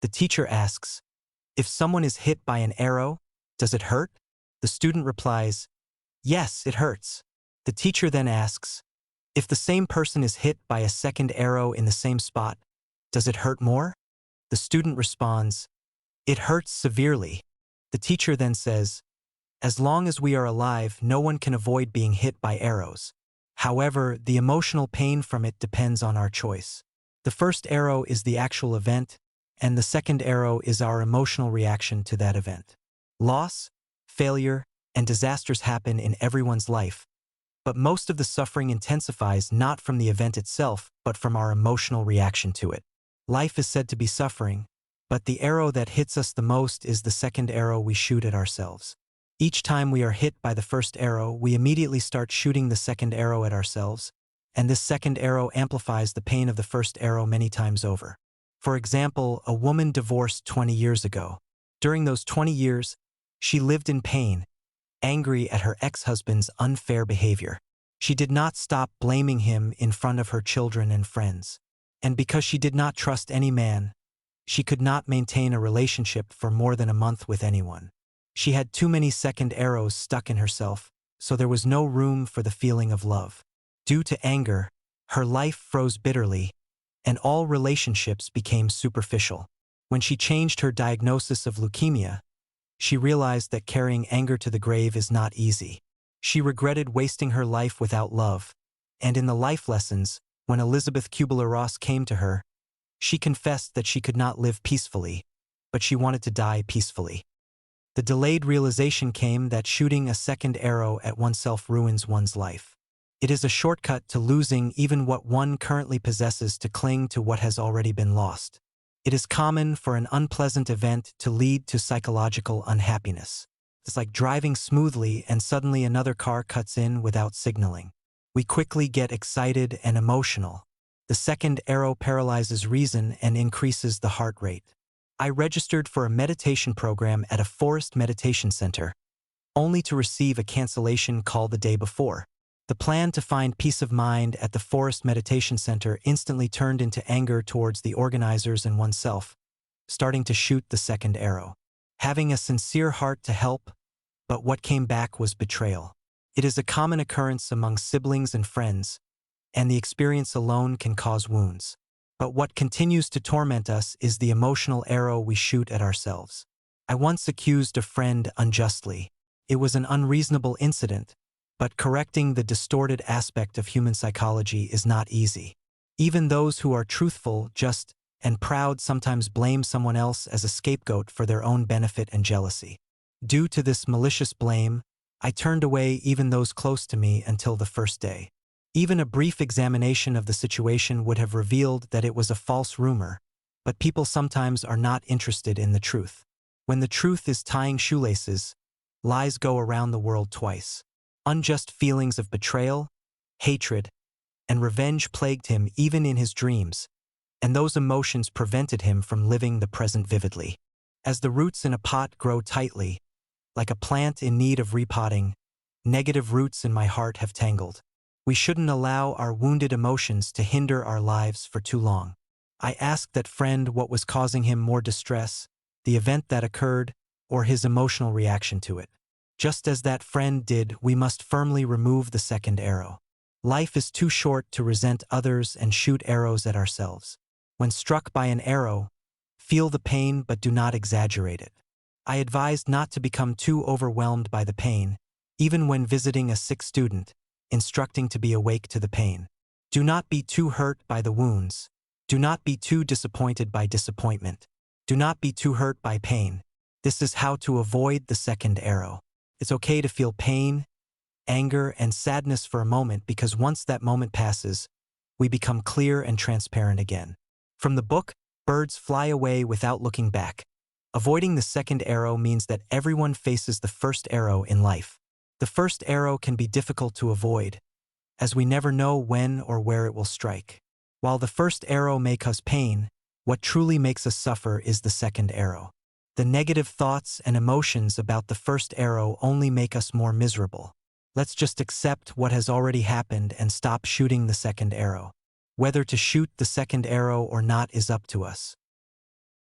The teacher asks, "If someone is hit by an arrow, does it hurt?" The student replies, "Yes, it hurts." The teacher then asks, "If the same person is hit by a second arrow in the same spot, does it hurt more?" The student responds, "It hurts severely." The teacher then says, "As long as we are alive, no one can avoid being hit by arrows. However, the emotional pain from it depends on our choice. The first arrow is the actual event, and the second arrow is our emotional reaction to that event. Loss, failure, and disasters happen in everyone's life, but most of the suffering intensifies not from the event itself, but from our emotional reaction to it. Life is said to be suffering, but the arrow that hits us the most is the second arrow we shoot at ourselves. Each time we are hit by the first arrow, we immediately start shooting the second arrow at ourselves, and this second arrow amplifies the pain of the first arrow many times over. For example, a woman divorced 20 years ago. During those 20 years, she lived in pain, angry at her ex-husband's unfair behavior. She did not stop blaming him in front of her children and friends. And because she did not trust any man, she could not maintain a relationship for more than a month with anyone. She had too many second arrows stuck in herself, so there was no room for the feeling of love. Due to anger, her life froze bitterly, and all relationships became superficial. When she changed her diagnosis of leukemia, she realized that carrying anger to the grave is not easy. She regretted wasting her life without love, and in the life lessons, when Elizabeth Kubler-Ross came to her, she confessed that she could not live peacefully, but she wanted to die peacefully. The delayed realization came that shooting a second arrow at oneself ruins one's life. It is a shortcut to losing even what one currently possesses to cling to what has already been lost. It is common for an unpleasant event to lead to psychological unhappiness. It's like driving smoothly and suddenly another car cuts in without signaling. We quickly get excited and emotional. The second arrow paralyzes reason and increases the heart rate. I registered for a meditation program at a forest meditation center, only to receive a cancellation call the day before. The plan to find peace of mind at the forest meditation center instantly turned into anger towards the organizers and oneself, starting to shoot the second arrow. Having a sincere heart to help, but what came back was betrayal. It is a common occurrence among siblings and friends, and the experience alone can cause wounds. But what continues to torment us is the emotional arrow we shoot at ourselves. I once accused a friend unjustly. It was an unreasonable incident, but correcting the distorted aspect of human psychology is not easy. Even those who are truthful, just, and proud sometimes blame someone else as a scapegoat for their own benefit and jealousy. Due to this malicious blame, I turned away even those close to me until the first day. Even a brief examination of the situation would have revealed that it was a false rumor, but people sometimes are not interested in the truth. When the truth is tying shoelaces, lies go around the world twice. Unjust feelings of betrayal, hatred, and revenge plagued him even in his dreams, and those emotions prevented him from living the present vividly. As the roots in a pot grow tightly, like a plant in need of repotting, negative roots in my heart have tangled. We shouldn't allow our wounded emotions to hinder our lives for too long. I asked that friend what was causing him more distress, the event that occurred, or his emotional reaction to it. Just as that friend did, we must firmly remove the second arrow. Life is too short to resent others and shoot arrows at ourselves. When struck by an arrow, feel the pain but do not exaggerate it. I advised not to become too overwhelmed by the pain, even when visiting a sick student, instructing to be awake to the pain. Do not be too hurt by the wounds. Do not be too disappointed by disappointment. Do not be too hurt by pain. This is how to avoid the second arrow. It's okay to feel pain, anger, and sadness for a moment, because once that moment passes, we become clear and transparent again. From the book, Birds Fly Away Without Looking Back. Avoiding the second arrow means that everyone faces the first arrow in life. The first arrow can be difficult to avoid, as we never know when or where it will strike. While the first arrow may cause pain, what truly makes us suffer is the second arrow. The negative thoughts and emotions about the first arrow only make us more miserable. Let's just accept what has already happened and stop shooting the second arrow. Whether to shoot the second arrow or not is up to us.